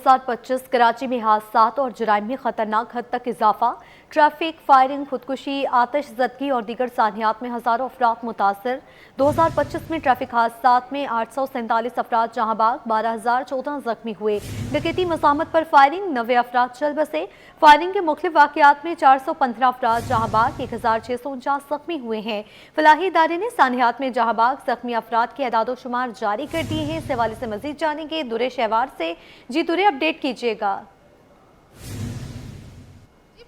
2025 कराची में हादसात और जराइम में खतरनाक हद तक इजाफा। ट्रैफिक, फायरिंग, खुदकुशी, आतिशज़दगी और दीगर सानियात में हज़ारों अफराद मुतासर। 2025 में ट्रैफिक हादसात में 847 अफराद जहां बाग, 12,014 जख्मी हुए। डकैती मज़ामत पर फायरिंग, 90 अफराद चल बसे। फायरिंग के मुख्तलिफ वाक़यात में 415 अफराद जहां बाग, 1649 जख्मी हुए हैं। फलाही इदारे ने सानियात में जहां बाग जख्मी अफराद के अदाद-ओ-शुमार जारी कर दिए हैं। इस हवाले से मजीद जानेंगे दुरे शहवार से। जी दुरे, अपडेट कीजिएगा।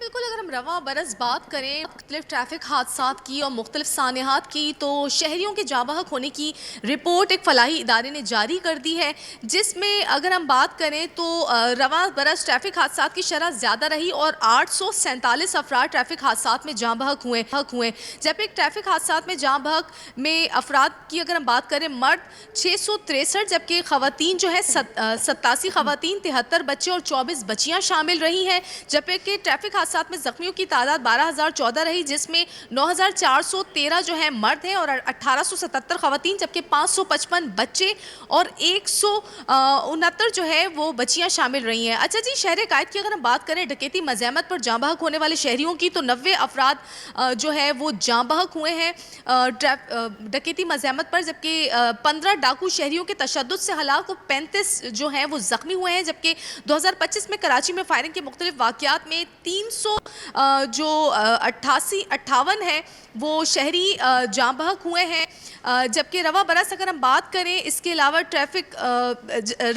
बिल्कुल, अगर हम रवा बरस बात करें मुख्तलिफ ट्रैफिक हादसात की और मुख्तलिफ सानियात की, तो शहरियों के जाबहक होने की रिपोर्ट एक फलाही इदारे ने जारी कर दी है, जिसमें अगर हम बात करें तो रवा बरस ट्रैफिक हादसात की शरह ज़्यादा रही और 847 अफराद ट्रैफिक हादसात में जाँ बहक हुए। जब एक ट्रैफिक हादसात में जाँ बहक में अफराद की अगर हम बात करें, मर्द 663 जबकि ख़वातीन जो है 87 ख़वातीन, 73 बच्चे और 24 बच्चियाँ शामिल रही हैं। जबकि ट्रैफिक हादसात में जख्मियों की तादाद 12,014 रही, जिसमें 9,413 जो है मर्द हैं और 1,877 खवातीन, जबकि 555 बच्चे और 169 जो है वो बच्चियां शामिल रही हैं। अच्छा जी, शहर कायद की अगर हम बात करें डकैती मज़ाहमत पर जाँ बहक होने वाले शहरियों की, तो 90 अफराद जो है वो जाँ बहक हुए हैं डकैती मज़ाहमत पर, जबकि 15 डाकू शहरियों के तशद्दुद से हलाक और 35 जो हैं वो जख्मी हुए हैं। जबकि 2025 में कराची में फायरिंग के मुख्तलिफ वाक़यात में 300 जो 58 है वो शहरी जाँ बहक हुए हैं। जबकि रवा बरस अगर हम बात करें, इसके अलावा ट्रैफिक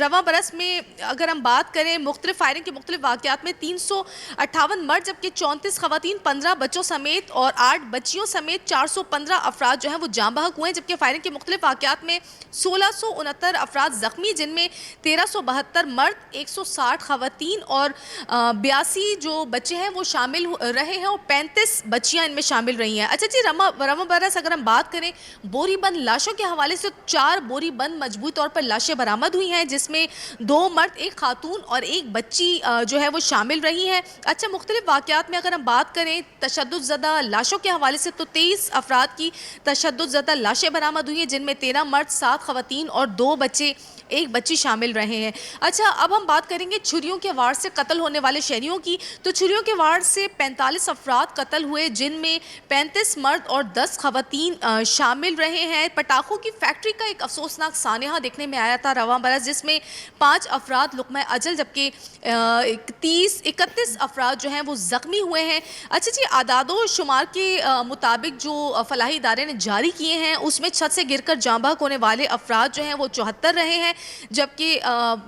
रवा बरस में अगर हम बात करें मुख्तलिफ फायरिंग के मुख्तलिफ वाक़यात में 358 मर्द, जबकि 34 खवातीन, 15 बच्चों समेत और 8 बच्चियों समेत 415 अफराद जो हैं वो जाँ बहक हुए हैं। जबकि फायरिंग के मुख्तलिफ वाक़यात में 1669 अफराद ज़ख्मी, जिनमें 1372 मर्द, 160 खवातीन और 82 जो बच्चे हैं वो शामिल रहे हैं और 35 बच्चियाँ इनमें शामिल रही हैं। अच्छा जी, रवा बरस अगर हम बात करें बोरी बंद लाशों के हवाले से, 4 बोरी बंद मजबूत तौर पर लाशें बरामद हुई हैं, जिसमें 2 मर्द, 1 खातून और 1 बच्ची जो है वो शामिल रही हैं। अच्छा, मुख्तलिफ वाक़यात में अगर हम बात करें तशद्दुद ज़दा लाशों के हवाले से, तो 23 अफराद की तशद्दुद ज़दा लाशें बरामद हुई हैं, जिनमें 13 मर्द, 7 खवातीन और 2 बच्चे, 1 बच्ची शामिल रहे हैं। अच्छा, अब हम बात करेंगे छुरियों के वार से कत्ल होने वाले शहरियों की। तो छुरियों के वार से 45 अफराद कत्ल हुए, जिनमें 35 मर्द और 10 खवातीन शामिल रहे हैं। पटाखों की फैक्ट्री का एक अफसोसनाक सानिया देखने में आया था रवा बरस, जिसमें 5 अफराद लुक़मा अजल, जबकि 31 अफराद जो हैं वो ज़ख्मी हुए हैं। अच्छा जी, आदादो शुमार के मुताबिक जो फलाही इदारे ने जारी किए हैं, उसमें छत से गिरकर जाँ बहक होने वाले अफराद जो हैं वो 74 रहे हैं। जबकि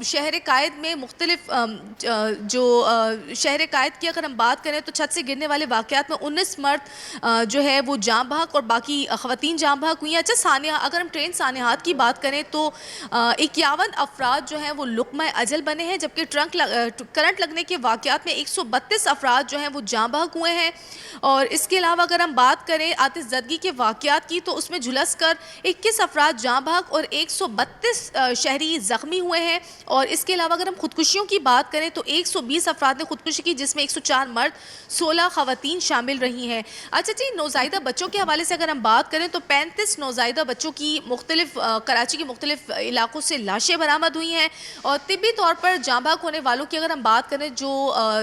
शहर कायद में मुख्तलिफ जो शहर कायद की अगर हम बात करें, तो छत से गिरने वाले वाक़यात में 19 मर्द जो है वो जाँ बहक और बाकी ख़वातीन जाँ बहक हुई हैं। अच्छा, सानिया अगर हम ट्रेन सानियात की बात करें, तो 51 अफराद जो हैं वो लुक़मा अजल बने हैं, जबकि करंट लगने के वाक़यात में 132 अफराद जो हैं वो जाँ बहक हुए हैं। और इसके अलावा अगर हम बात करें आतिशज़दगी के वाक़यात की, तो उसमें झुलस कर 21 अफराद जाँ बहक और 132 शहरी ज़ख्मी हुए हैं। और इसके अलावा अगर हम खुदकुशियों की बात करें, तो 120 अफराद ने खुदकुशी की, जिसमें 104 मर्द, 16 खवातीन शामिल रही हैं। अच्छा जी, नौज़ायदा बच्चों के हवाले से अगर हम बात करें, तो 35 नौज़ायदा बच्चों की मुख्तलिफ कराची के मुख्तलिफ इलाकों से लाशें बरामद हुई हैं। और तिब्बी तौर पर जाँ बहक होने वालों की अगर हम बात करें, जो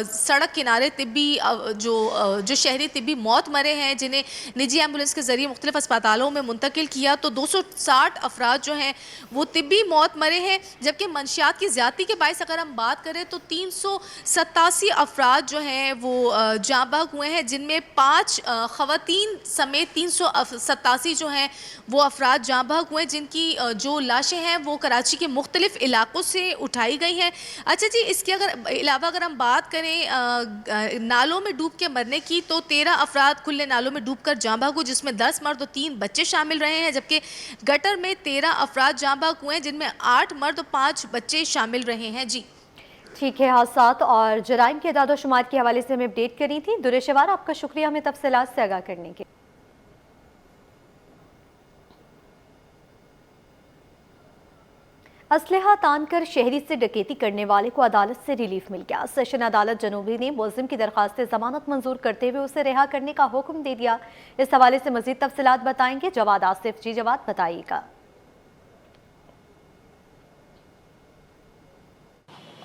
सड़क किनारे तिब्बी जो शहरी तिब्बी मौत मरे हैं, जिन्हें निजी एम्बुलेंस के ज़रिए मुख्तलिफ अस्पतालों में मुंतकिल किया, तो 260 अफराद जो हैं वो तिब्बी मौत मरे हैं। जबकि मंशियात की ज़्यादती के बायस अगर हम बात करें, तो 387 अफराद जो हैं वो जाँ बहक हुए हैं, जिनमें 5 खवातीन समेत 387 जो हैं वो अफराद जाँ बहक हुए, जिनकी जो लाशें हैं वो कराची के मुख्तलिफ इलाकों से उठाई गई हैं। अच्छा जी, इसके अलावा अगर हम बात करें नालों में डूब के मरने की, तो 13 अफराद खुले नालों में डूब कर जाँ बहक हुए, जिसमें 10 मर्द और 3 बच्चे शामिल रहे हैं। जबकि गटर में 13 अफराद जाँ बहक हुए हैं, जिनमें 8 मर्द और 5 बच्चे शामिल रहे हैं। जी ठीक है, हादसात और जराइम के अदाद शुमार के हवाले से हमें अपडेट करी थी। दुरे शहवार, आपका शुक्रिया हमें तफसीलात से आगाह करने के। असलहा तान कर शहरी से डकैती करने वाले को अदालत से रिलीफ मिल गया। सेशन अदालत जनूबी ने मुलजिम की दरखास्त जमानत मंजूर करते हुए उसे रिहा करने का हुक्म दे दिया। इस हवाले से मजीद तफसीलात बताएंगे जवाद आसिफ। जी जवाद, बताइएगा।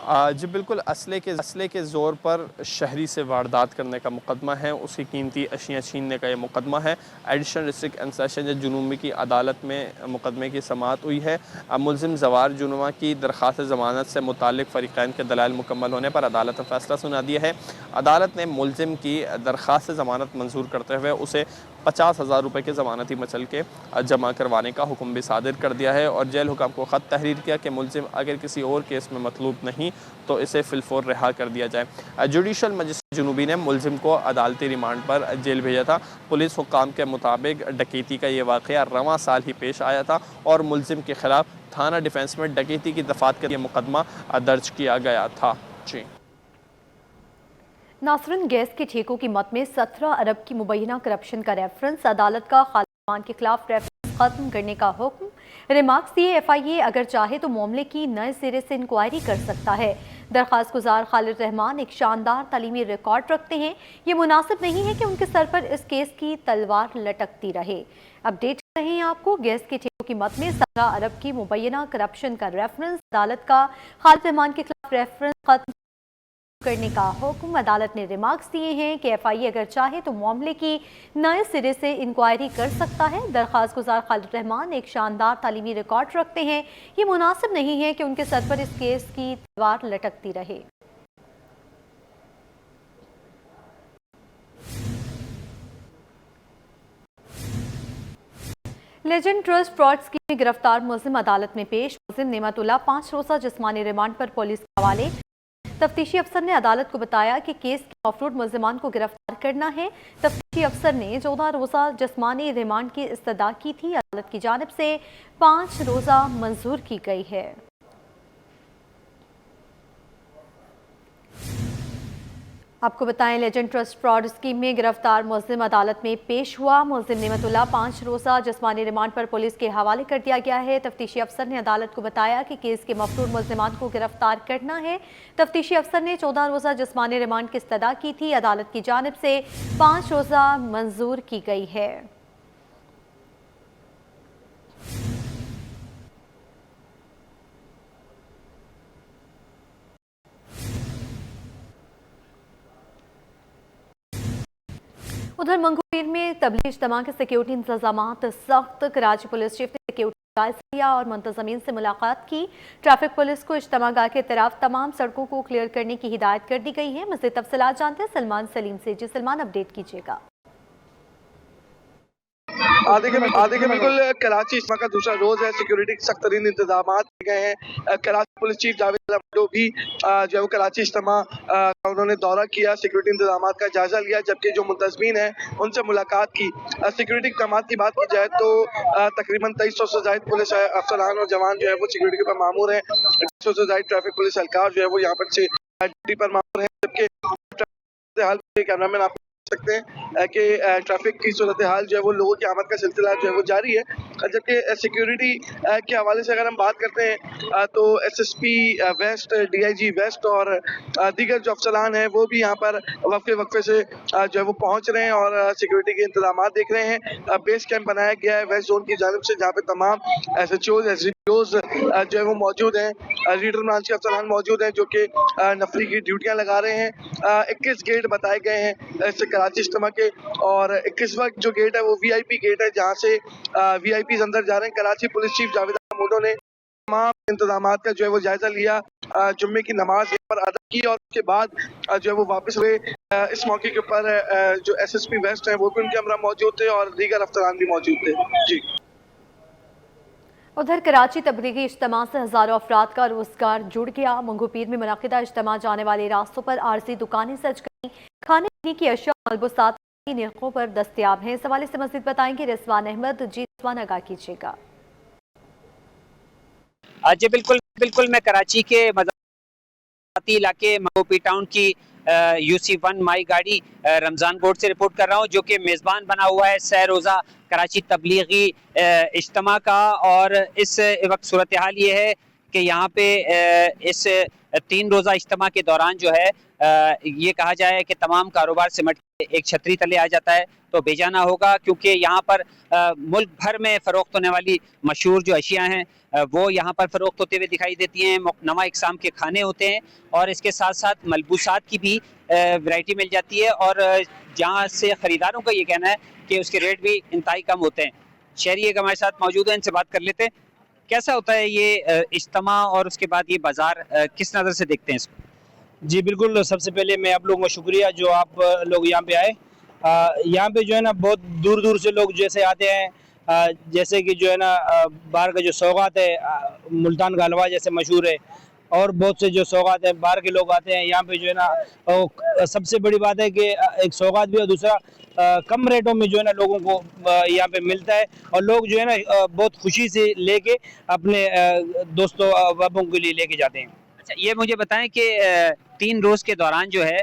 जी बिल्कुल, असले के ज़ोर पर शहरी से वारदात करने का मुकदमा है, उसकी कीमती अशियाँ छीनने का ये मुकदमा है। एडिशनल डिस्ट्रिक्ट एंड सेशन जज जुनूबी की अदालत में मुकदमे की समाअत हुई है। मुलजिम जवार जुनवा की दरख्वास्त ज़मानत से मुताल्लिक़ फ़रीक़ैन के दलाइल मुकम्मल होने पर अदालत ने फ़ैसला सुना दिया है। अदालत ने मुलजिम की दरख्वास्त ज़मानत मंजूर करते हुए उसे 50,000 रुपये के ज़मानती मचल के जमा करवाने का हुक्म भी सादिर कर दिया है और जेल हुकाम को ख़त तहरीर किया कि मुलजिम अगर किसी और केस में मतलूब नहीं तो इसे फिलफोर रिहा कर दिया जाए। जुडिशल मजिस्ट्रेट जुनूबी ने मुलजिम को अदालती रिमांड पर जेल भेजा था। पुलिस हुकाम के मुताबिक डकैती का ये वाक़या रवां साल ही पेश आया था और मुलजिम के खिलाफ थाना डिफेंस में डकैती की दफ़ात का मुकदमा दर्ज किया गया था। जी नासरिन, गैस के ठेकों की मद में 17 अरब की मुबैना करप्शन का रेफरेंस, अदालत का खालिद के खिलाफ रेफरेंस खत्म करने का हुक्म। रिमार्क्स दिए, FIA अगर चाहे तो मामले की नए सिरे से इंक्वायरी कर सकता है। दरख्वास्त गुजार खालिद रहमान एक शानदार तालीमी रिकॉर्ड रखते हैं, ये मुनासिब नहीं है कि उनके सर पर इस केस की तलवार लटकती रहे। अपडेट कर रहे हैं आपको, गैस के ठेकों की मद में 17 अरब की मुबैना करप्शन का रेफरेंस, अदालत का खालिद रहमान के खिलाफ रेफरेंस खत्म करने का हुक्म। अदालत ने रिमार्क्स दिए हैं कि FIA अगर चाहे तो मामले की नए सिरे से इंक्वायरी कर सकता है। दरख्वास्त गुजार खालिद रहमान एक शानदार तालीमी रिकॉर्ड रखते हैं, ये मुनासिब नहीं है कि उनके सर पर इस केस की तलवार लटकती रहे। लेजेंड ट्रस्ट फ्रॉड स्कीम में गिरफ्तार मुलजिम अदालत में पेश। मुलजिम नेमतुल्लाह 5 रोज़ा जिस्मानी रिमांड पर पुलिस के हवाले। तफ्तीशी अफसर ने अदालत को बताया कि केस के मफरूद मुलजिमान को गिरफ्तार करना है। तफ्तीशी अफसर ने 14 रोज़ा जिस्मानी रिमांड की इस्तदा की थी। अदालत की जानिब से 5 रोज़ा मंजूर की गई है। आपको बताएं, लेजेंड ट्रस्ट फ्रॉड स्कीम में गिरफ्तार मुलजिम अदालत में पेश हुआ। मुलजिम नेमतुल्लाह 5 रोज़ा जिस्मानी रिमांड पर पुलिस के हवाले कर दिया गया है। तफ्तीशी अफसर ने अदालत को बताया कि केस के मफरूर मुलजिमान को गिरफ्तार करना है। तफ्तीशी अफसर ने 14 रोज़ा जिस्मानी रिमांड की इस्तदा की थी। अदालत की जानिब से 5 रोज़ा मंजूर की गई है। उधर मंगोपीर में तबलीग इज्तिमा के सिक्योरिटी इंतजामात सख्त। कराची पुलिस चीफ ने सिक्योरिटी जायजा लिया और मुंतजमीन से मुलाकात की। ट्रैफिक पुलिस को इज्तिमागाह के तरफ तमाम सड़कों को क्लियर करने की हिदायत कर दी गई है। मज़ीद तफसीलात जानते हैं सलमान सलीम से। जी सलमान, अपडेट कीजिएगा। देखिए बिल्कुल कराची इज्तिमा का दूसरा रोज है। सिक्योरिटी के सख्त तरीन इंतजाम किए गए हैं। कराची पुलिस चीफ जावेद अहमद भी जो है वो कराची इज्तिमा उन्होंने दौरा किया, सिक्योरिटी इंतजाम का जायजा लिया, जबकि जो मुंतजमीन है उनसे मुलाकात की। सिक्योरिटी इक़दाम की बात की जाए तो तकरीबन 2300 से ज़ायद पुलिस अफसरान और जवान जो है वो सिक्योरिटी पर मामूर है। 150 से ज़ायद ट्रैफिक पुलिस एहलकार जो है वो यहाँ पर से ड्यूटी पर मामूर है। जबकि हाल कैमरामैन आप सकते हैं कि ट्रैफिक की सूरत हाल जो है वो लोगों की आमद का सिलसिला जो है वो जारी है। जबकि सिक्योरिटी के हवाले से अगर हम बात करते हैं तो SSP वेस्ट, DIG वेस्ट और दीगर जो अफसरान हैं वो भी यहाँ पर वक्फे से जो है वो पहुँच रहे हैं और सिक्योरिटी के इंतजाम देख रहे हैं। बेस कैंप बनाया गया है वेस्ट जोन की जानिब से, जहाँ पे तमाम SHOs SDPOs जो है वो मौजूद हैं। रीडर ब्रांच के अफसरान मौजूद हैं जो कि नफरी की ड्यूटियाँ लगा रहे हैं। 21 गेट बताए गए हैं कराची इज्तिमा के और 21वां जो गेट है वो VIP गेट है, जहाँ से VIPs अंदर जा रहे हैं। कराची पुलिस चीफ जावेद अहमद ने तमाम इंतजामात का जो है वो जायजा लिया, जुम्मे की नमाज यहाँ पर अदा की और उसके बाद जो है वो वापस हुए। इस मौके के ऊपर जो SSP वेस्ट है वो भी उनके हमरा मौजूद थे और दीगर अफसरान भी मौजूद थे। जी उधर कराची तबलीगी इज्तिमा से हज़ारों अफराद का रोजगार जुड़ गया। मंगोपीर में मुनाकिदा इज्तिमा जाने वाले रास्तों पर आरजी दुकानें सज गई। खाने पीने की अशिया मलबूसात निर्खों पर दस्तियाब हैं। इस हवाले से मज़ीद बताएंगे रिजवान अहमद। जी रिजवान, आगाह कीजिएगा। जी बिल्कुल मैं कराची के मज़ाती इलाके मंगोपीर टाउन की UC1 माई गाड़ी रमज़ान कोर्ट से रिपोर्ट कर रहा हूँ, जो कि मेज़बान बना हुआ है सह रोज़ा कराची तबलीगी इज्तिमा का। और इस वक्त सूरत हाल ये है कि यहाँ पे इस 3 रोज़ा इज्तिमा के दौरान जो है ये कहा जाए कि तमाम कारोबार सिमट एक छतरी तले आ जाता है तो बेजाना होगा, क्योंकि यहाँ पर मुल्क भर में फ़रोख्त होने वाली मशहूर जो अशिया हैं वो यहाँ पर फ़रोख्त होते हुए दिखाई देती हैं। नवा इक़साम के खाने होते हैं और इसके साथ साथ मलबूसात की भी वैरायटी मिल जाती है, और जहाँ से ख़रीदारों का ये कहना है कि उसके रेट भी इंतहाई कम होते हैं। शहरी एक हमारे साथ मौजूद हैं, इनसे बात कर लेते हैं। कैसा होता है ये इज्तिमा और उसके बाद ये बाज़ार, किस नज़र से देखते हैं इसको? जी बिल्कुल, सबसे पहले मैं आप लोगों को शुक्रिया जो आप लोग यहाँ पे आए। यहाँ पे जो है ना बहुत दूर दूर से लोग जैसे आते हैं, जैसे कि जो है ना बाहर का जो सौगात है, मुल्तान का हलवा जैसे मशहूर है, और बहुत से जो सौगात है बाहर के लोग आते हैं यहाँ पे जो है ना। और सबसे बड़ी बात है कि एक सौगात भी और दूसरा कम रेटों में जो है ना लोगों को यहाँ पे मिलता है, और लोग जो है ना बहुत खुशी से लेके अपने दोस्तों अहबाबों के लिए लेके जाते हैं। अच्छा, ये मुझे बताएं कि 3 रोज़ के दौरान जो है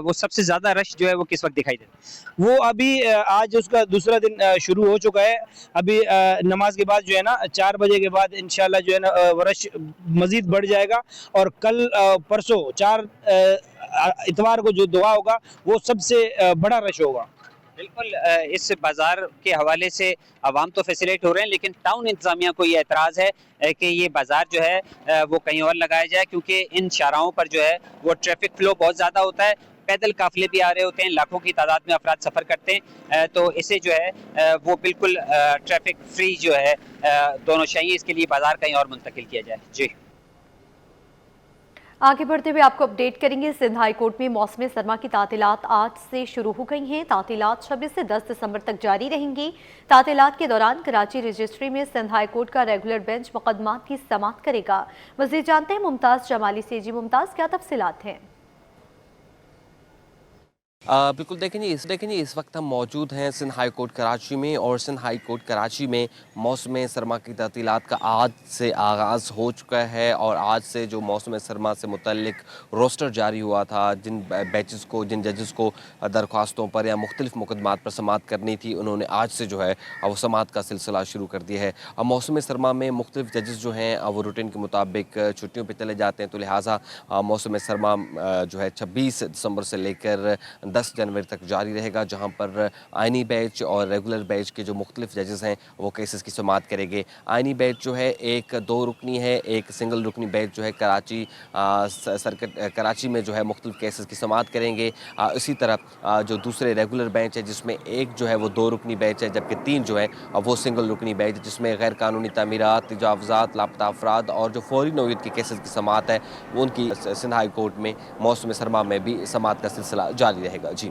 वो सबसे ज़्यादा रश जो है वो किस वक्त दिखाई देता है? वो अभी आज उसका दूसरा दिन शुरू हो चुका है। अभी नमाज के बाद जो है ना 4 बजे के बाद इंशाल्लाह जो है ना रश मज़ीद बढ़ जाएगा, और कल परसों 4 इतवार को जो दुआ होगा वो सबसे बड़ा रश होगा। बिल्कुल, इस बाज़ार के हवाले से आवाम तो फैसिलेट हो रहे हैं, लेकिन टाउन इंतज़ामिया को ये एतराज़ है कि ये बाज़ार जो है वो कहीं और लगाया जाए, क्योंकि इन शाहराहों पर जो है वो ट्रैफिक फ़्लो बहुत ज़्यादा होता है। पैदल काफ़िले भी आ रहे होते हैं, लाखों की तादाद में अफराद सफ़र करते हैं, तो इसे जो है वो बिल्कुल ट्रैफिक फ्री जो है दोनों चाहिए, इसके लिए बाज़ार कहीं और मुंतकिल किया जाए। जी, आगे बढ़ते हुए आपको अपडेट करेंगे। सिंध हाई कोर्ट में मौसम सरमा की तातीलात आज से शुरू हो गई हैं। तातीलात 26 से 10 दिसंबर तक जारी रहेंगी। तातीलात के दौरान कराची रजिस्ट्री में सिंध हाई कोर्ट का रेगुलर बेंच मुकदमात की समाअत करेगा। मज़ीद जानते हैं मुमताज़ जमाली से। जी मुमताज़, क्या तफसीलात हैं? बिल्कुल, देखें इस वक्त हम मौजूद हैं सिंध हाई कोर्ट कराची में, और सिंध हाई कोर्ट कराची में मौसम सरमा की तातीलात का आज से आगाज़ हो चुका है। और आज से जो मौसम सरमा से मुतल्लिक रोस्टर जारी हुआ था, जिन जजेस को दरख्वास्तों पर या मुख्तलिफ मुकदमात पर समाअत करनी थी, उन्होंने आज से जो है वो समाअत का सिलसिला शुरू कर दिया है। अब मौसम सरमा में मुख्तलिफ जजेस जो हैं वो रूटीन के मुताबिक छुट्टियों पर चले जाते हैं, तो लिहाजा मौसम सरमा जो है 26 दिसंबर से लेकर 10 जनवरी तक जारी रहेगा, जहां पर आइनी बेंच और रेगुलर बेंच के जो मुख्तलिफ जजेस हैं वो केसेस की समाअत करेंगे। आइनी बेंच जो है एक 2 रुकनी है, एक सिंगल रुकनी बेंच जो है कराची सर्किट कराची में जो है मुख्तलिफ केसेस की समाअत करेंगे। इसी तरह जो दूसरे रेगुलर बेंच है जिसमें एक जो है वो 2 रुकनी बेंच है, जबकि 3 जो है वो सिंगल रुकनी बेंच है, जिसमें गैर कानूनी तामीरात, तजावुज़ात, लापता अफराद और जो फौरी नौयत के केसेस की समाअत है वो उनकी सिंध हाई कोर्ट में मौसम सरमा में भी समाअत का सिलसिला जारी रहेगा। जी,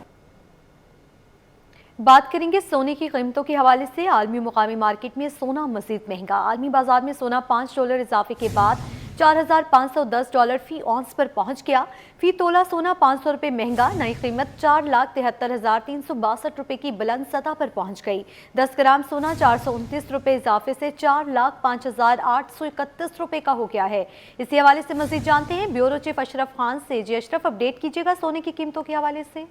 बात करेंगे सोने की कीमतों के हवाले से। आलमी मुकामी मार्केट में सोना मजीद महंगा। आलमी बाजार में सोना $5 इजाफे के बाद $4,510 फी औंस पर पहुंच गया। फी तोला सोना ₹500 महंगा। नई कीमत $4,73,362 की बुलंद सतह पर पहुंच गई। 10 ग्राम सोना ₹429 इजाफे से $4,05,831 का हो गया है। इसी हवाले से मजीद जानते हैं ब्यूरो चीफ अशरफ खान से। जी अशरफ, अपडेट कीजिएगा सोने की कीमतों के हवाले से।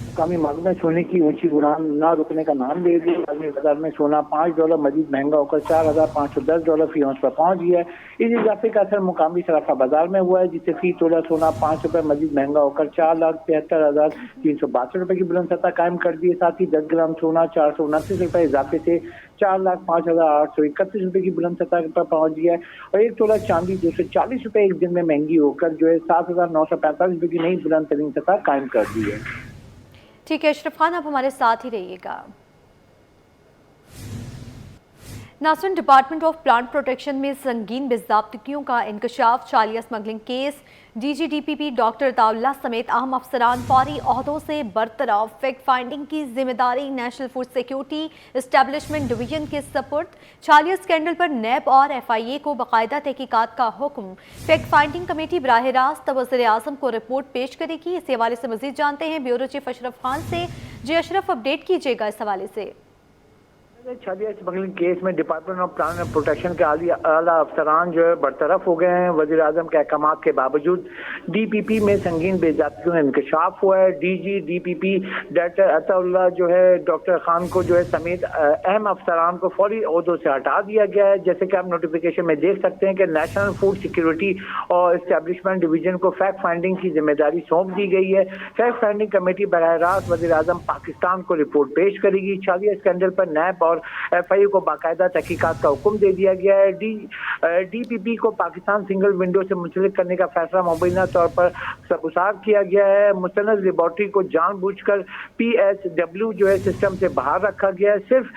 मुकामी मालूम है सोने की ऊंची उड़ान न रुकने का नाम ले रही है। आलमी बाजार में सोना $5 मजीद महंगा होकर $4,510 फी औंस पर पहुंच गया है। इस इजाफे का असर मुकामी सराफा बाजार में हुआ है, जिससे फी तोला सोना ₹5 मजीद महंगा होकर $4,73,362 की बुलंद सतह कायम कर दी है। साथ ही 10 ग्राम सोना ₹429 इजाफे से $4,05,831 की बुलंद सतह पर पहुंच गया है। और 1 तोला चांदी ₹240 एक दिन में महंगी होकर जो है $7,945 की नई बुलंद तरीन सतह कायम कर दी है। ठीक है अशरफ खान, आप हमारे साथ ही रहिएगा। नासुन डिपार्टमेंट ऑफ प्लांट प्रोटेक्शन में संगीन बेज़ाब्तगियों का इंकशाफ। चालिया smuggling case. DGDPP doctor Ataullah समेत अहम अफसरान फौरी ओहदों से बरतरफ। फैक्ट फाइंडिंग की जिम्मेदारी national food security establishment division के सपुर्द। चालिया स्कैंडल पर नैब और FIA को बाकायदा तहकीकात का हुक्म। फैक्ट फाइंडिंग कमेटी बराह रास्त वज़ीर आज़म को रिपोर्ट पेश करेगी। इस हवाले से मजीद जानते हैं ब्यूरो चीफ अशरफ खान से। जी अशरफ, अपडेट कीजिएगा इस हवाले से। छालिया स्मगलिंग केस में department of plan and protection के आला अफसरान जो है बरतरफ हो गए हैं। वजीर आजम के अहकाम के बावजूद DPP में संगीन बेजातियों का इंकशाफ हुआ है। DG DPP डॉक्टर अताउल्लाह जो है डॉक्टर खान को जो है समेत अहम अफसरान को फौरी ओहदों से हटा दिया गया है। जैसे कि आप नोटिफिकेशन में देख सकते हैं कि नेशनल फूड सिक्योरिटी और एस्टेब्लिशमेंट डिवीजन को फैक्ट फाइंडिंग की जिम्मेदारी सौंप दी गई है। फैक्ट फाइंडिंग कमेटी बराह रास्त वजीर आजम पाकिस्तान को रिपोर्ट पेश करेगी। छालिया स्कैंडल पर नैब और FIU को बाकायदा तहकीकात का हुक्म दे दिया गया है। DPP को पाकिस्तान सिंगल विंडो से मुंसलिक करने का फैसला मुबैना तौर पर सबूसार किया गया है। मुस्तनद लेबॉर्ट्री को जानबूझकर PSW जो है सिस्टम से बाहर रखा गया है। सिर्फ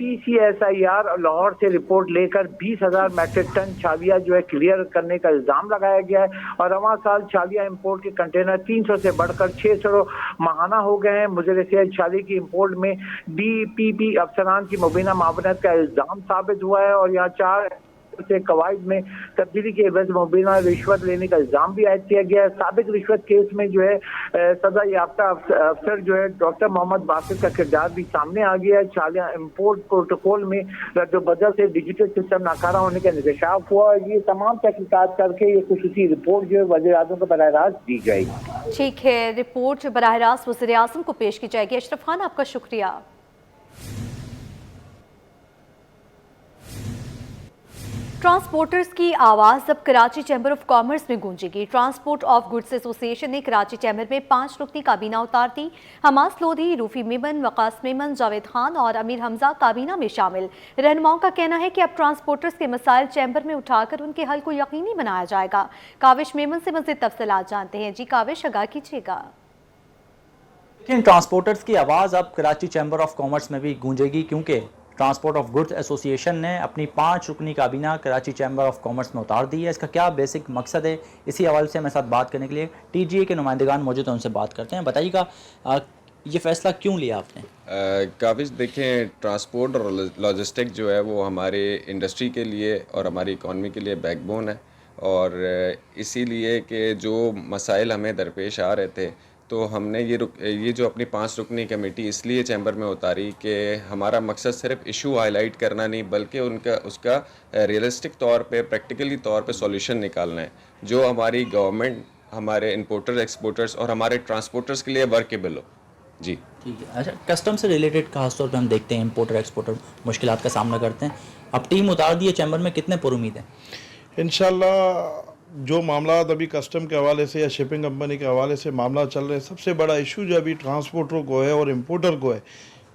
PCSIR लाहौर से रिपोर्ट लेकर 20,000 मैट्रिक टन छालिया जो है क्लियर करने का इल्जाम लगाया गया है और रवां साल छालिया इंपोर्ट के कंटेनर 300 से बढ़कर 600 माहाना हो गए हैं। मुझे छालिया की इंपोर्ट में DPP अफसरान की मुबीना मावनत का इल्जाम साबित हुआ है और यहाँ 4 से कवायद में तब्दीली के एवज मुबीना रिश्वत लेने का इल्जाम भी आयद किया गया है। साबिक रिश्वत केस में जो है सजा याफ्ता अफसर जो है डॉक्टर मोहम्मद बासित का किरदार भी सामने आ गया है। छालिया इंपोर्ट प्रोटोकॉल में रद्द-ओ-बदल से डिजिटल सिस्टम नाकारा होने का इंकशाफ हुआ और ये तमाम तहकीकात करके ये खुसूसी रिपोर्ट जो है वज़ीर आज़म को बराह रास्त दी जाएगी। ठीक है, रिपोर्ट बराह रास्त वज़ीर आज़म को पेश की जाएगी। अशरफ खान, आपका शुक्रिया। ट्रांसपोर्टर्स की आवाज़ अब कराची चैम्बर ऑफ कॉमर्स में गूंजेगी। ट्रांसपोर्ट ऑफ गुड्स एसोसिएशन ने कराची चैम्बर में 5 रुकनी काबीना उतार दी। हमास लोधी, रूफी मेमन, वकास मेमन, जावेद खान और अमीर हमजा काबीना में शामिल। रहनुमाओं का कहना है कि अब ट्रांसपोर्टर्स के मसाइल चैम्बर में उठाकर उनके हल को यकीनी बनाया जाएगा। काविश मेमन से मज़ीद तफसीलात जानते हैं। जी काविश, आगाह कीजिएगा। लेकिन ट्रांसपोर्टर्स की आवाज़ अब कराची चैम्बर ऑफ कॉमर्स में भी गूंजेगी क्योंकि ट्रांसपोर्ट ऑफ गुड्स एसोसिएशन ने अपनी 5 रुकनी काबीना कराची चैम्बर ऑफ कॉमर्स में उतार दी है। इसका क्या बेसिक मकसद है, इसी हवाले से हमारे साथ बात करने के लिए TGA के नुमाइंदगान मौजूद हैं, उनसे बात करते हैं। बताइएगा ये फ़ैसला क्यों लिया आपने? काफ़ी देखें, ट्रांसपोर्ट और लॉजिस्टिक जो है वो हमारे इंडस्ट्री के लिए और हमारी इकॉनमी के लिए बैकबोन है और इसीलिए कि जो मसाइल हमें दरपेश आ रहे थे तो हमने ये जो अपनी 5 रुकनी कमेटी इसलिए चैम्बर में उतारी कि हमारा मकसद सिर्फ इशू हाईलाइट करना नहीं बल्कि उसका रियलिस्टिक तौर पे, प्रैक्टिकली तौर पे सॉल्यूशन निकालना है जो हमारी गवर्नमेंट, हमारे इंपोर्टर्स, एक्सपोर्टर्स और हमारे ट्रांसपोर्टर्स के लिए वर्केबल हो। जी ठीक है। अच्छा, कस्टम से रिलेटेड खासतौर पर हम देखते हैं इंपोर्टर एक्सपोर्टर मुश्किलात का सामना करते हैं। अब टीम उतार दी है चैम्बर में, कितने पुरुमीद हैं? इंशाल्लाह जो मामला अभी कस्टम के हवाले से या शिपिंग कंपनी के हवाले से मामला चल रहे हैं, सबसे बड़ा इशू जो अभी ट्रांसपोर्टर को है और इंपोर्टर को है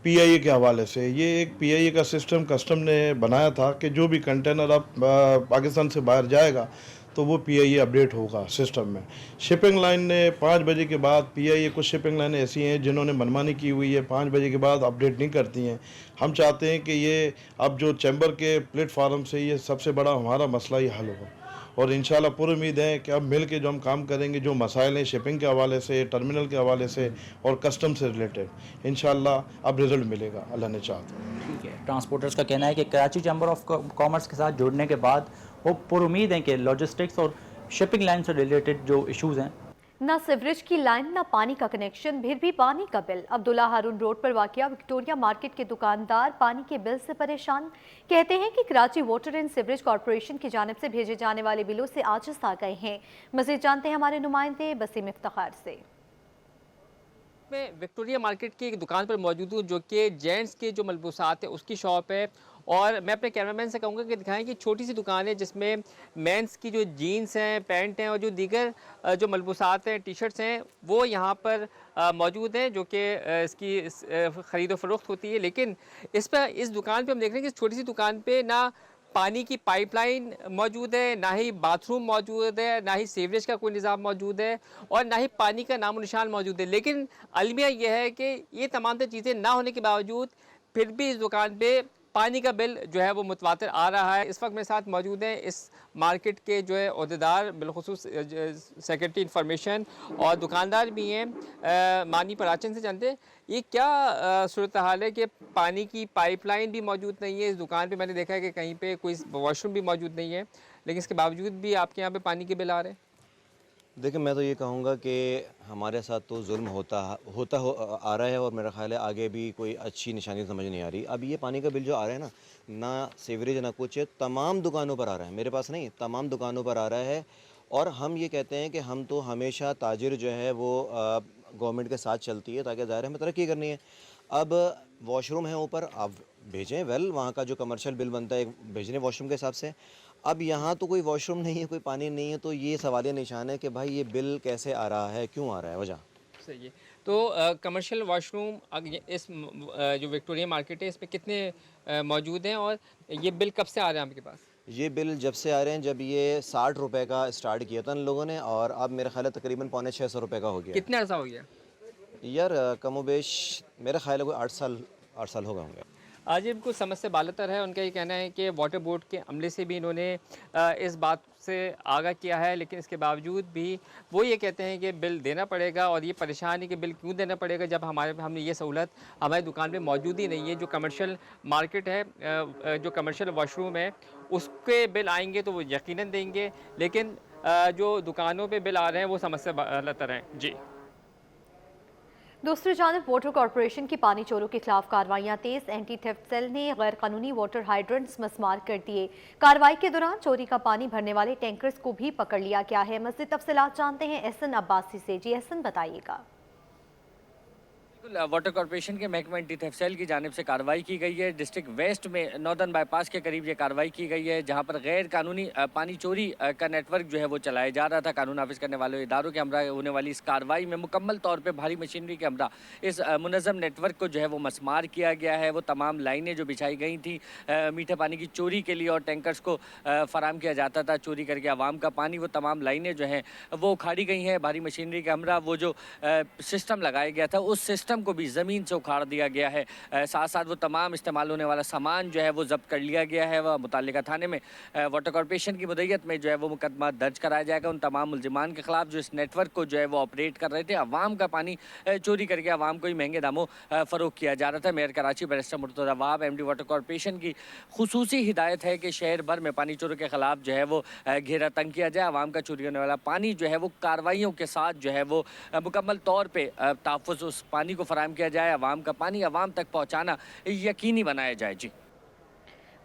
PIA के हवाले से। ये एक PIA का सिस्टम कस्टम ने बनाया था कि जो भी कंटेनर अब पाकिस्तान से बाहर जाएगा तो वो PIA अपडेट होगा सिस्टम में। शिपिंग लाइन ने 5 बजे के बाद PIA, कुछ शिपिंग लाइनें ऐसी हैं जिन्होंने मनमानी की हुई है, 5 बजे के बाद अपडेट नहीं करती हैं। हम चाहते हैं कि ये अब जो चैम्बर के प्लेटफार्म से ये सबसे बड़ा हमारा मसला ही हल हो और इंशाल्लाह पूरी उम्मीद है कि अब मिल के जो हम काम करेंगे, जो मसाइल हैं शिपिंग के हवाले से, टर्मिनल के हवाले से और कस्टम से रिलेटेड, इंशाल्लाह अब रिजल्ट मिलेगा, अल्लाह ने चाहा। ठीक है। ट्रांसपोर्टर्स का कहना है कि कराची चैम्बर ऑफ कॉमर्स के साथ जुड़ने के बाद वो पुरुमीद हैं कि लॉजिस्टिक्स और शिपिंग लाइन से रिलेटेड जो इशूज़ हैं, ना सीवरेज की लाइन, ना पानी का कनेक्शन, फिर भी पानी का बिल। अब्दुल्ला हारून रोड पर वाक़िया विक्टोरिया मार्केट के दुकानदार पानी के बिल से परेशान। कहते हैं कि Karachi water and sewerage corporation की जानिब से भेजे जाने वाले बिलों से आजिज़ आ गए हैं। मज़ीद जानते हैं हमारे नुमाइंदे बसीम इफ्तिखार से। मैं विक्टोरिया मार्केट की एक दुकान पर मौजूद हूँ जो कि जेंट्स के जो मलबूसात है उसकी शॉप है और मैं अपने कैमरामैन से कहूँगा कि दिखाएं कि छोटी सी दुकान है जिसमें मेंस की जो जीन्स हैं, पैंट हैं और जो दीगर जो मलबूसात हैं, टी शर्ट्स हैं वो यहाँ पर मौजूद हैं जो कि इसकी ख़रीदो फ़रोख्त होती है। लेकिन इस दुकान पे हम देख रहे हैं कि इस छोटी सी दुकान पे ना पानी की पाइपलाइन मौजूद है, ना ही बाथरूम मौजूद है, ना ही सीवरेज का कोई निज़ाम मौजूद है और ना ही पानी का नामो निशान मौजूद है। लेकिन अलमिया यह है कि ये तमाम चीज़ें ना होने के बावजूद फिर भी इस दुकान पे पानी का बिल जो है वो मुतवातिर आ रहा है। इस वक्त मेरे साथ मौजूद हैं इस मार्केट के जो है अहदेदार, बिलखुसूस सेक्रेटरी इंफॉर्मेशन और दुकानदार भी हैं। मानी पराचन से जानते हैं ये क्या सूरत हाल है कि पानी की पाइपलाइन भी मौजूद नहीं है इस दुकान पे। मैंने देखा है कि कहीं पे कोई वॉशरूम भी मौजूद नहीं है लेकिन इसके बावजूद भी आपके यहाँ पे पानी के बिल आ रहे हैं। देखिए, मैं तो ये कहूँगा कि हमारे साथ तो जुल्म आ रहा है और मेरा ख़्याल है आगे भी कोई अच्छी निशानी समझ नहीं आ रही। अब ये पानी का बिल जो आ रहा है ना सीवरेज ना कुछ है, तमाम दुकानों पर आ रहा है, मेरे पास नहीं, तमाम दुकानों पर आ रहा है। और हम ये कहते हैं कि हम तो हमेशा ताजिर जो है वो गवर्नमेंट के साथ चलती है ताकि ज़ाहिर है हमें तरक्की करनी है। अब वॉशरूम है ऊपर, आप भेजें, वहाँ का जो कमर्शियल बिल बनता है भेजने वॉशरूम के हिसाब से। अब यहाँ तो कोई वॉशरूम नहीं है, कोई पानी नहीं है, तो ये सवालिया निशान है कि भाई ये बिल कैसे आ रहा है, क्यों आ रहा है, वजह। सही है। तो कमर्शियल वॉशरूम इस जो विक्टोरिया मार्केट है इसमें कितने मौजूद हैं और ये बिल कब से आ रहे हैं आपके पास? ये बिल जब से आ रहे हैं, जब ये 60 रुपए का स्टार्ट किया था इन लोगों ने, और अब मेरा ख्याल है तकरीबन 550 रुपए का हो गया। कितना अर्सा हो गया? यार कमोबेश मेरा ख्याल है कोई 8 साल हो गए होंगे। आज इनको समझ से बालतर है। उनका ये कहना है कि वाटर बोर्ड के अमले से भी इन्होंने इस बात से आगाह किया है, लेकिन इसके बावजूद भी वो ये कहते हैं कि बिल देना पड़ेगा। और ये परेशान है कि बिल क्यों देना पड़ेगा जब हमने ये सहूलत हमारी दुकान पे मौजूद ही नहीं है। जो कमर्शियल मार्केट है, जो कमर्शियल वॉशरूम है, उसके बिल आएंगे तो वो यकीनन देंगे, लेकिन जो दुकानों पर बिल आ रहे हैं वो समझ से बालतर हैं। जी। दूसरी जानब वाटर कॉरपोरेशन की पानी चोरों के खिलाफ कार्रवाइयां तेज। एंटी थेफ्ट सेल ने गैर कानूनी वाटर हाइड्रेंट्स मस्मार कर दिए। कार्रवाई के दौरान चोरी का पानी भरने वाले टैंकर्स को भी पकड़ लिया गया है। मज़ीद तफसीलात जानते हैं एहसन अब्बासी से। जी एहसन, बताइएगा। वाटर कॉर्पोरेशन के महकमा एंटी थेफ्ट सेल की जानिब से कार्रवाई की गई है। डिस्ट्रिक्ट वेस्ट में नॉर्दर्न बाईपास के करीब ये कार्रवाई की गई है, जहां पर गैर कानूनी पानी चोरी का नेटवर्क जो है वो चलाया जा रहा था। कानून नाफिज करने वाले इदारों के हमरा होने वाली इस कार्रवाई में मुकम्मल तौर पर भारी मशीनरी के हमरा इस मुनज़्ज़म नेटवर्क को जो है वो मस्मार किया गया है। वो तमाम लाइनें जो बिछाई गई थी मीठे पानी की चोरी के लिए और टैंकर्स को फराम किया जाता था चोरी करके आवाम का पानी, वो तमाम लाइनें जो हैं वो उखाड़ी गई हैं भारी मशीनरी के हमरा। वो जो सिस्टम लगाया गया था उस सिस्टम को भी ज़मीन से उखाड़ दिया गया है। साथ साथ वो तमाम इस्तेमाल होने वाला सामान जो है वो जब्त कर लिया गया है। वह मुताल्लिका थाने में वाटर कॉर्पोरेशन की मुद्दत में जो है वो मुकदमा दर्ज कराया जाएगा। उन तमाम मुलजिमान के खिलाफ जो इस नेटवर्क को जो है वो ऑपरेट कर रहे थे, अवाम का पानी चोरी करके अवाम को ही महंगे दामों फ़रोख्त किया जा रहा था। Mayor Karachi barrister Murtaza Wahab MD water corporation की खुसूसी हिदायत है कि शहर भर में पानी चोरों के खिलाफ जो है वो घेरा तंग किया जाए। अवाम का चोरी होने वाला पानी जो है वो कार्रवाइयों के साथ जो है वो मुकम्मल तौर पर तहफ़्फ़ुज़ उस पानी को फराहम किया जाए। अवाम का पानी अवाम तक पहुँचाना यकीनी बनाया जाए। जी।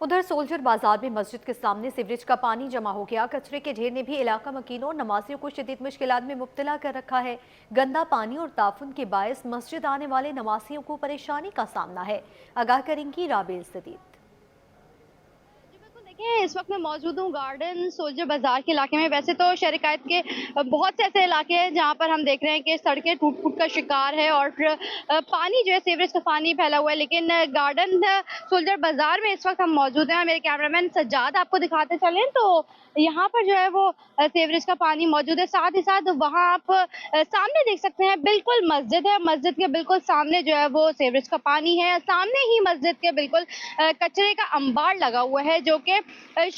उधर सोल्जर बाजार में मस्जिद के सामने सीवरेज का पानी जमा हो गया। कचरे के ढेर ने भी इलाका मकीनों और नमाजियों को शदीद मुश्किलात में मुब्तला कर रखा है। गंदा पानी और ताफुन के बायस मस्जिद आने वाले नमाजियों को परेशानी का सामना है। आगाह करेंगी राबेल सदीद। इस वक्त मैं मौजूद हूँ गार्डन सोल्जर बाजार के इलाके में। वैसे तो शहर के बहुत से ऐसे इलाके हैं जहाँ पर हम देख रहे हैं कि सड़कें टूट फूट का शिकार है और पानी जो है सीवरेज का पानी फैला हुआ है, लेकिन गार्डन सोल्जर बाजार में इस वक्त हम मौजूद हैं। मेरे कैमरामैन सज्जाद आपको दिखाते चलें तो यहाँ पर जो है वो सीवरेज का पानी मौजूद है। साथ ही साथ वहाँ आप सामने देख सकते हैं बिल्कुल मस्जिद है, मस्जिद के बिल्कुल सामने जो है वो सीवरेज का पानी है। सामने ही मस्जिद के बिल्कुल कचरे का अंबार लगा हुआ है, जो कि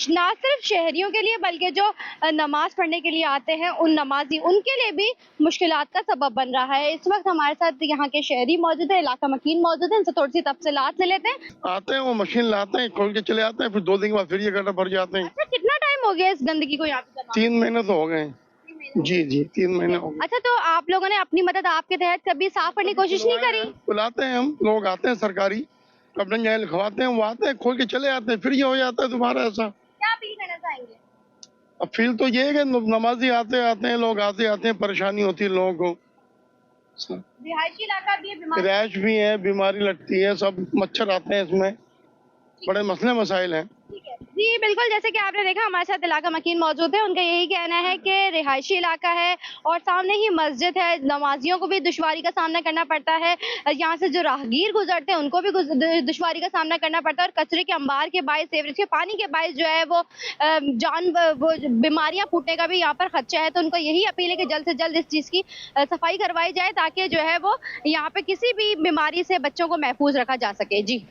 ना सिर्फ शहरियों के लिए बल्कि जो नमाज पढ़ने के लिए आते हैं उन नमाजी उनके लिए भी मुश्किलात का सबब बन रहा है। इस वक्त हमारे साथ यहाँ के शहरी मौजूद है, इलाका मकीन मौजूद है, इनसे थोड़ी सी तफसीलात ले लेते हैं। आते हैं वो मशीन लाते हैं, खोल के चले आते हैं, फिर 2 दिन के बाद फिर ये गड्ढा भर जाते हैं। अच्छा, कितना टाइम हो गया इस गंदगी को यहाँ पे? 3 महीने तो हो गए। जी 3 महीने हो गए। अच्छा, तो आप लोगों ने अपनी मदद आपके तहत कभी साफ करने की कोशिश नहीं करी? बुलाते हैं हम लोग, आते हैं सरकारी अपने जगह लिखवाते हैं, वो आते हैं खोल के चले आते हैं, फिर ये हो जाता है दोबारा ऐसा। क्या अपील करना चाहेंगे? अब फील तो ये है कि नमाजी आते हैं लोग आते हैं, परेशानी होती है लोगों को। रिहायशी इलाका भी है, रैश भी है, बीमारी लगती है, सब मच्छर आते हैं, इसमें बड़े मसले मसाइल हैं। जी बिल्कुल, जैसे कि आपने देखा हमारे साथ इलाका मकीन मौजूद है। उनका यही कहना है कि रिहायशी इलाका है और सामने ही मस्जिद है, नमाजियों को भी दुश्वारी का सामना करना पड़ता है। यहाँ से जो राहगीर गुजरते हैं उनको भी दुश्वारी का सामना करना पड़ता है और कचरे के अंबार के बायस, सीवरेज के पानी के बायस जो है वो वो बीमारियाँ फूटने का भी यहाँ पर खदशा है। तो उनका यही अपील है कि जल्द से जल्द इस चीज़ की सफाई करवाई जाए ताकि जो है वो यहाँ पे किसी भी बीमारी से बच्चों को महफूज रखा जा सके। जी।